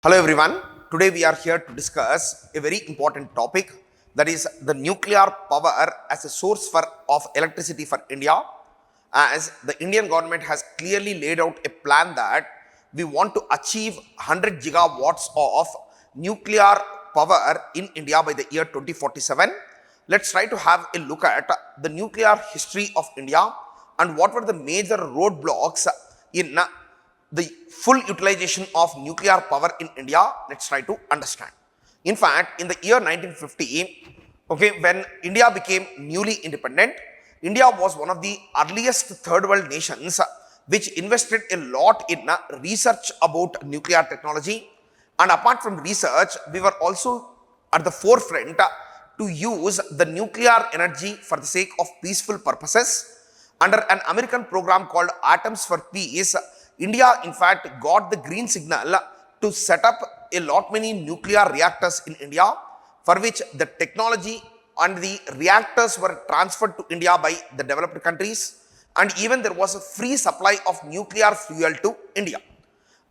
Hello everyone. Today we are here to discuss a very important topic, that is the nuclear power as a source of electricity for India, as the Indian government has clearly laid out a plan that we want to achieve 100 gigawatts of nuclear power in India by the year 2047. Let's try to have a look at the nuclear history of India and what were the major roadblocks in the full utilization of nuclear power in India. Let's try to understand. In fact, in the year 1950, when India became newly independent, India was one of the earliest third world nations which invested a lot in research about nuclear technology. And apart from research, we were also at the forefront to use the nuclear energy for the sake of peaceful purposes. Under an American program called Atoms for Peace, India in fact got the green signal to set up a lot many nuclear reactors in India, for which the technology and the reactors were transferred to India by the developed countries, and even there was a free supply of nuclear fuel to India.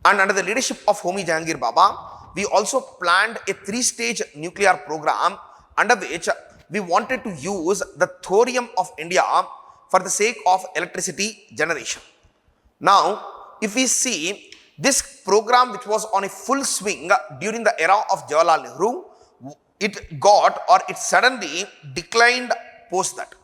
And under the leadership of Homi Jahangir Baba, we also planned a 3-stage nuclear program under which we wanted to use the thorium of India for the sake of electricity generation. Now, if we see this program, which was on a full swing during the era of Jawaharlal Nehru, it suddenly declined post that.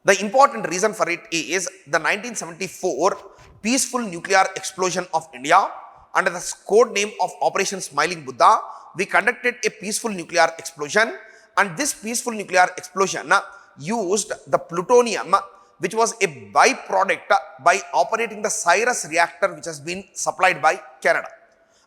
The important reason for it is the 1974 peaceful nuclear explosion of India. Under the code name of Operation Smiling Buddha, we conducted a peaceful nuclear explosion, and this peaceful nuclear explosion used the plutonium, which was a byproduct by operating the Cyrus reactor, which has been supplied by Canada.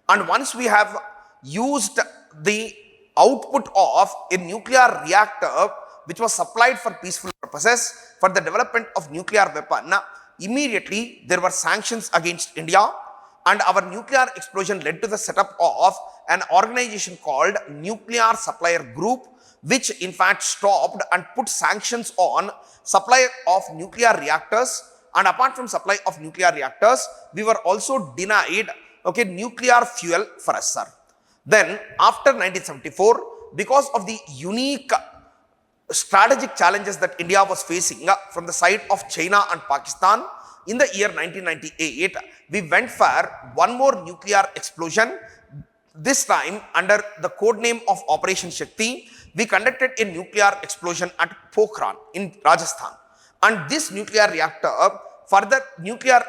And once we have used the output of a nuclear reactor, which was supplied for peaceful purposes for the development of nuclear weapon, immediately there were sanctions against India, and our nuclear explosion led to the setup of an organization called Nuclear Supplier Group, which in fact stopped and put sanctions on supply of nuclear reactors. And apart from supply of nuclear reactors, we were also denied nuclear fuel for us, sir. Then after 1974, because of the unique strategic challenges that India was facing from the side of China and Pakistan, in the year 1998, we went for one more nuclear explosion. This time under the code name of Operation Shakti, we conducted a nuclear explosion at Pokhran in Rajasthan. And this nuclear reactor, further nuclear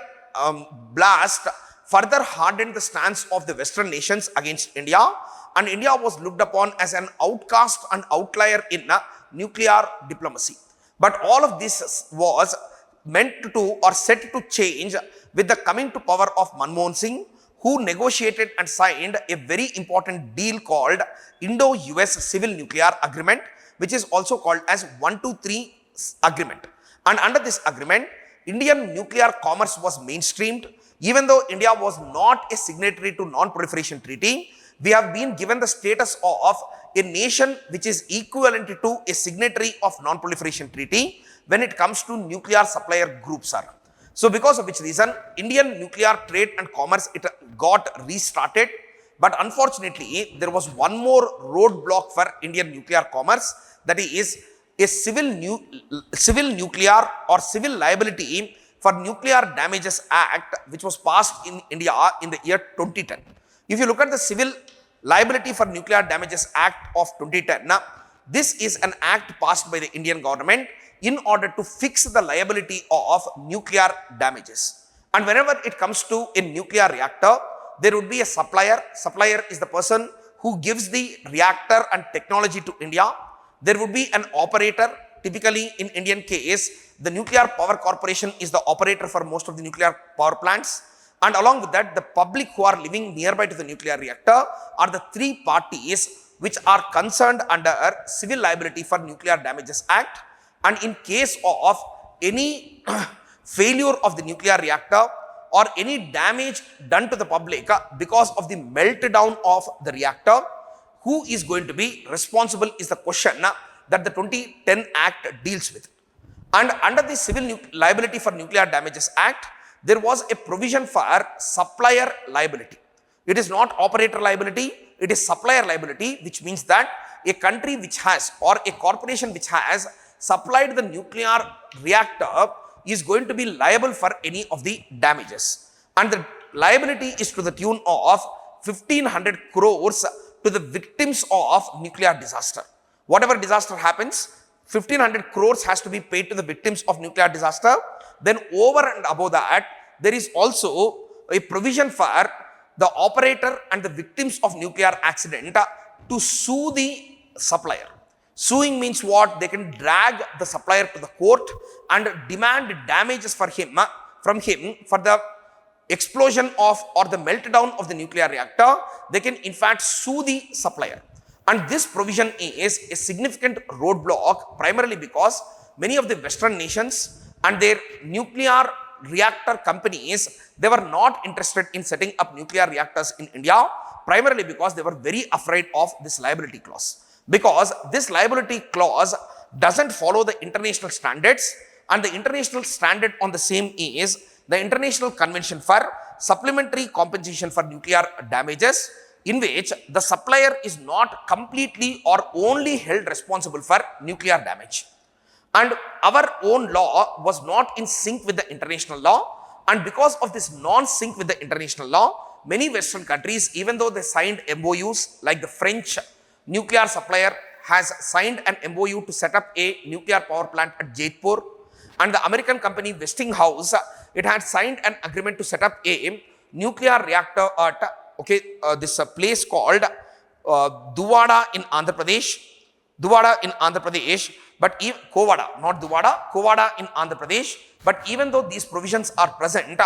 blast, further hardened the stance of the Western nations against India, and India was looked upon as an outcast and outlier in nuclear diplomacy. But all of this was meant to or set to change with the coming to power of Manmohan Singh, who negotiated and signed a very important deal called Indo-US Civil Nuclear Agreement, which is also called as 123 Agreement. And under this agreement, Indian nuclear commerce was mainstreamed. Even though India was not a signatory to Non-Proliferation Treaty, we have been given the status of a nation which is equivalent to a signatory of Non-Proliferation Treaty when it comes to nuclear supplier groups. So because of which reason, Indian nuclear trade and commerce, it got restarted. But unfortunately, there was one more roadblock for Indian nuclear commerce, that is a civil nuclear or civil liability for Nuclear Damages Act, which was passed in India in the year 2010. If you look at the Civil Liability for Nuclear Damages Act of 2010, this is an act passed by the Indian government in order to fix the liability of nuclear damages. And whenever it comes to a nuclear reactor, there would be a supplier. Supplier is the person who gives the reactor and technology to India. There would be an operator. Typically in Indian case, the Nuclear Power Corporation is the operator for most of the nuclear power plants. And along with that, the public who are living nearby to the nuclear reactor are the three parties which are concerned under Civil Liability for Nuclear Damages Act. And in case of any failure of the nuclear reactor or any damage done to the public because of the meltdown of the reactor, who is going to be responsible is the question that the 2010 Act deals with. And under the Civil Liability for Nuclear Damages Act, there was a provision for supplier liability. It is not operator liability, it is supplier liability, which means that a country which has or a corporation which has supplied the nuclear reactor is going to be liable for any of the damages. And the liability is to the tune of 1500 crores to the victims of nuclear disaster. Whatever disaster happens, 1500 crores has to be paid to the victims of nuclear disaster. Then over and above that, there is also a provision for the operator and the victims of nuclear accident to sue the supplier. Suing means what? They can drag the supplier to the court and demand damages from him for the explosion of or the meltdown of the nuclear reactor. They can in fact sue the supplier. And this provision is a significant roadblock primarily because many of the Western nations and their nuclear reactor companies, they were not interested in setting up nuclear reactors in India, primarily because they were very afraid of this liability clause. Because this liability clause doesn't follow the international standards, and the international standard on the same is the International Convention for Supplementary Compensation for Nuclear Damages, in which the supplier is not completely or only held responsible for nuclear damage. And our own law was not in sync with the international law, and because of this non-sync with the international law, many Western countries, even though they signed MOUs, like the French nuclear supplier has signed an MOU to set up a nuclear power plant at Jodhpur, and the American company Westinghouse, it had signed an agreement to set up a nuclear reactor at this place called Duvada in Andhra Pradesh, but Kovada, not Duvada, Kovada in Andhra Pradesh. But even though these provisions are present,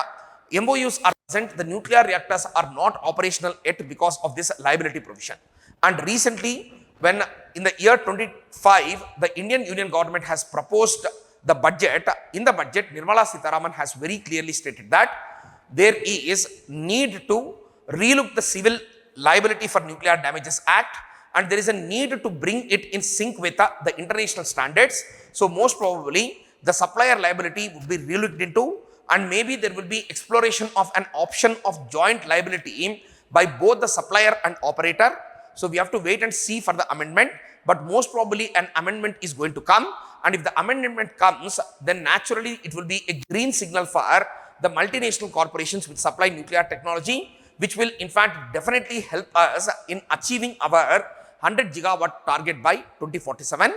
MOUs are present, the nuclear reactors are not operational yet because of this liability provision. And recently, when in the year 25, the Indian Union government has proposed the budget, in the budget, Nirmala Sitharaman has very clearly stated that there is need to relook the Civil Liability for Nuclear Damages Act, and there is a need to bring it in sync with the international standards. So most probably the supplier liability would be relooked into, and maybe there will be exploration of an option of joint liability by both the supplier and operator. So we have to wait and see for the amendment, but most probably an amendment is going to come, and if the amendment comes, then naturally it will be a green signal for the multinational corporations which supply nuclear technology, which will in fact definitely help us in achieving our 100 gigawatt target by 2047.